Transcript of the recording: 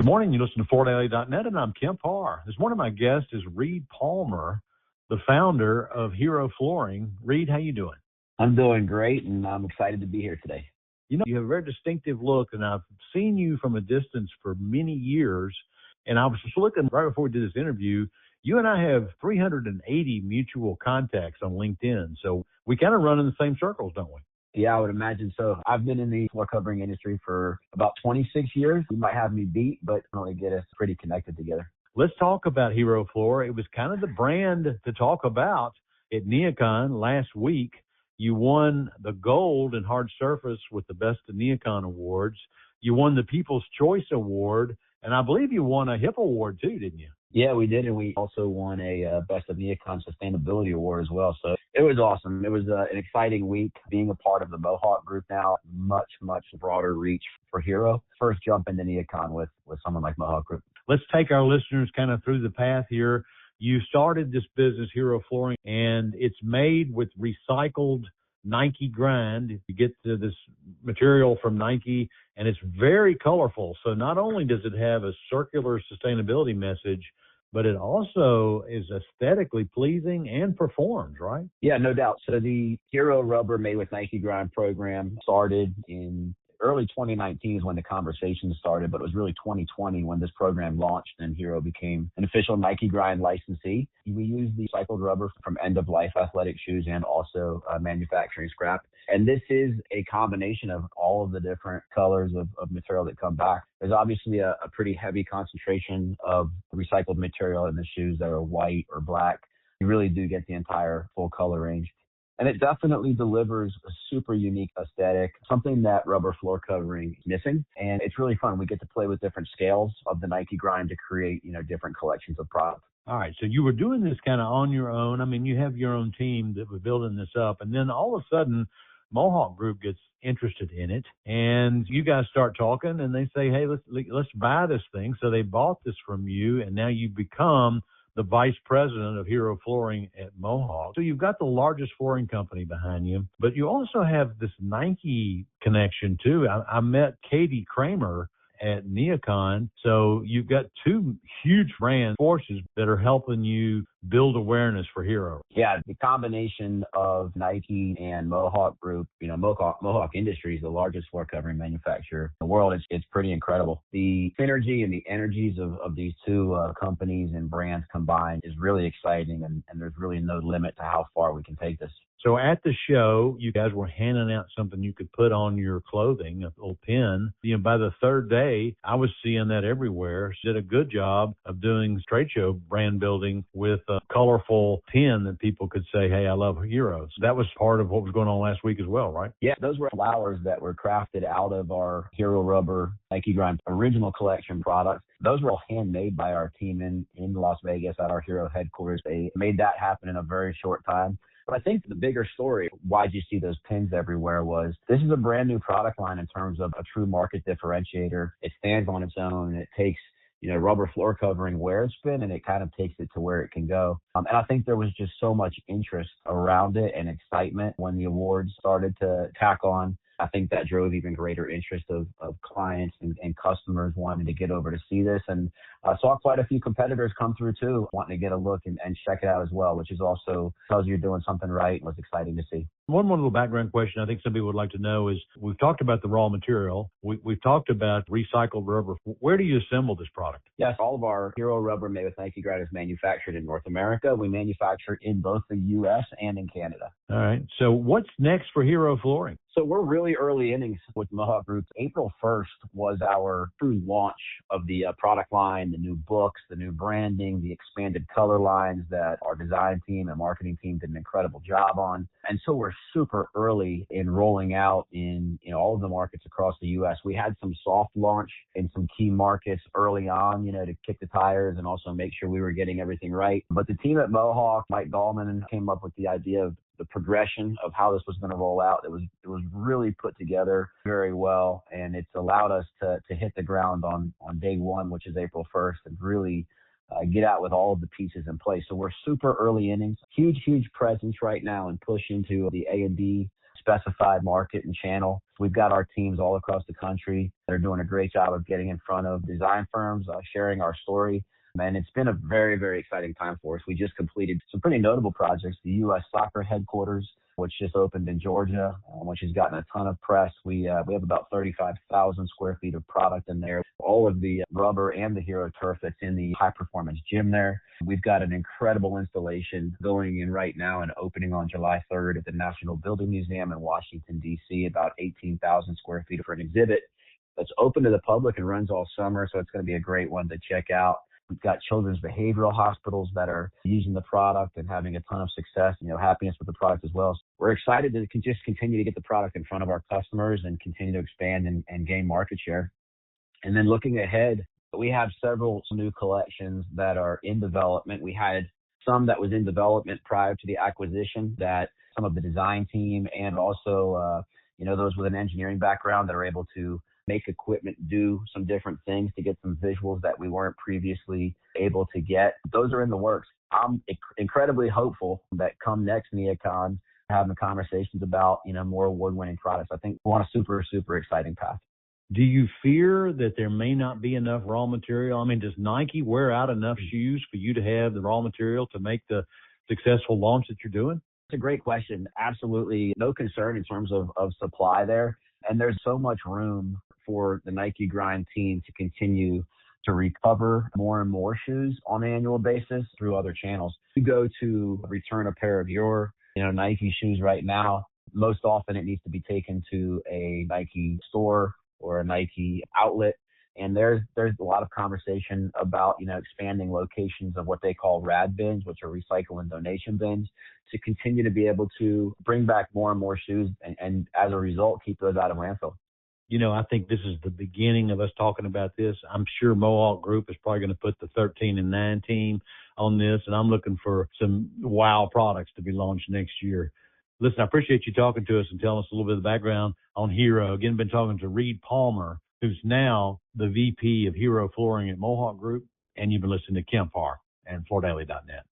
Good morning. You listen to FortLA.net, and I'm Kemp Harr. This morning, my guest is Reade Palmer, the founder of Hero Flooring. Reade, how you doing? I'm doing great, and I'm excited to be here today. You know, you have a very distinctive look, and I've seen you from a distance for many years. And I was just looking right before we did this interview. You and I have 380 mutual contacts on LinkedIn, so we kind of run in the same circles, don't we? Yeah, I would imagine so. I've been in the floor covering industry for about 26 years. You might have me beat, but really get us pretty connected together. Let's talk about Hero Floor. It was kind of the brand to talk about at NeoCon last week. You won the gold in hard surface with the Best of NeoCon awards. You won the People's Choice Award, and I believe you won a HIP award too, didn't you? Yeah, we did, and we also won a Best of NeoCon Sustainability Award as well. So it was awesome. It was an exciting week. Being a part of the Mohawk Group now, much broader reach for Hero. First jump into NeoCon with someone like Mohawk Group. Let's take our listeners kind of through the path here. You started this business, Hero Flooring, and it's made with recycled Nike grind. You get to this material from Nike, and it's very colorful. So not only does it have a circular sustainability message, but it also is aesthetically pleasing and performs, right? Yeah, no doubt. So the Hero Rubber Made with Nike Grind program started in early 2019 is when the conversation started, but it was really 2020 when this program launched and Hero became an official Nike Grind licensee. We use the recycled rubber from end-of-life athletic shoes and also manufacturing scrap. And this is a combination of all of the different colors of material that come back. There's obviously a pretty heavy concentration of recycled material in the shoes that are white or black. You really do get the entire full color range. And it definitely delivers a super unique aesthetic, something that rubber floor covering is missing. And it's really fun. We get to play with different scales of the Nike Grind to create, different collections of products. All right. So you were doing this kind of on your own. I mean, you have your own team that was building this up. And then all of a sudden, Mohawk Group gets interested in it. And you guys start talking and they say, hey, let's buy this thing. So they bought this from you. And now you become the vice president of Hero Flooring at Mohawk. So you've got the largest flooring company behind you, but you also have this Nike connection too. I met Katie Kramer at NeoCon. So you've got two huge brand forces that are helping you build awareness for Hero. Yeah, the combination of Nike and Mohawk Group, Mohawk Industries, the largest floor covering manufacturer in the world, it's pretty incredible. The synergy and the energies of these two companies and brands combined is really exciting, and there's really no limit to how far we can take this. So at the show, you guys were handing out something you could put on your clothing, a little pin. By the third day, I was seeing that everywhere. She did a good job of doing trade show brand building with a colorful pin that people could say, hey, I love Heroes. That was part of what was going on last week as well, right? Yeah, those were flowers that were crafted out of our Hero Rubber Nike Grind original collection products. Those were all handmade by our team in Las Vegas at our Hero headquarters. They made that happen in a very short time. But I think the bigger story, why you see those pins everywhere, was this is a brand new product line in terms of a true market differentiator. It stands on its own, and it takes, rubber floor covering where it's been, and it kind of takes it to where it can go. And I think there was just so much interest around it and excitement when the awards started to tack on. I think that drove even greater interest of clients and customers wanting to get over to see this. And I saw quite a few competitors come through too, wanting to get a look and check it out as well, which is also tells you're doing something right and was exciting to see. One more little background question I think some people would like to know is, we've talked about the raw material. We've talked about recycled rubber. Where do you assemble this product? Yes, all of our Hero Rubber Made with Nike Grind is manufactured in North America. We manufacture in both the U.S. and in Canada. All right. So what's next for Hero Flooring? So we're really early innings with Mohawk Group. April 1st was our true launch of the product line, the new books, the new branding, the expanded color lines that our design team and marketing team did an incredible job on. And so we're super early in rolling out in all of the markets across the U.S. We had some soft launch in some key markets early on, to kick the tires and also make sure we were getting everything right. But the team at Mohawk, Mike Dahlman, came up with the idea of the progression of how this was going to roll out. It was really put together very well, and it's allowed us to hit the ground on day one, which is April 1st, and really get out with all of the pieces in place. So we're super early innings, huge presence right now and push into the A&D specified market and channel. We've got our teams all across the country that are doing a great job of getting in front of design firms, sharing our story. And it's been a very, very exciting time for us. We just completed some pretty notable projects. The U.S. Soccer headquarters, which just opened in Georgia, which has gotten a ton of press. We have about 35,000 square feet of product in there. All of the rubber and the Hero turf that's in the high-performance gym there. We've got an incredible installation going in right now and opening on July 3rd at the National Building Museum in Washington, D.C., about 18,000 square feet for an exhibit that's open to the public and runs all summer, so it's going to be a great one to check out. We've got children's behavioral hospitals that are using the product and having a ton of success, happiness with the product as well. So we're excited to just continue to get the product in front of our customers and continue to expand and gain market share. And then looking ahead, we have several new collections that are in development. We had some that was in development prior to the acquisition that some of the design team and also, those with an engineering background that are able to make equipment do some different things to get some visuals that we weren't previously able to get. Those are in the works. I'm incredibly hopeful that come next NeoCon, having conversations about, more award-winning products. I think we're on a super, super exciting path. Do you fear that there may not be enough raw material? I mean, does Nike wear out enough shoes for you to have the raw material to make the successful launch that you're doing? It's a great question. Absolutely no concern in terms of supply there. And there's so much room for the Nike Grind team to continue to recover more and more shoes on an annual basis through other channels. You go to return a pair of your, Nike shoes right now, most often it needs to be taken to a Nike store or a Nike outlet. And there's a lot of conversation about, expanding locations of what they call RAD bins, which are recycle and donation bins, to continue to be able to bring back more and more shoes and as a result, keep those out of landfill. I think this is the beginning of us talking about this. I'm sure Mohawk Group is probably going to put the 13 and 9 team on this, and I'm looking for some wow products to be launched next year. Listen, I appreciate you talking to us and telling us a little bit of the background on Hero. Again, been talking to Reade Palmer, who's now the VP of Hero Flooring at Mohawk Group, and you've been listening to Kemp Harr and FloorDaily.net.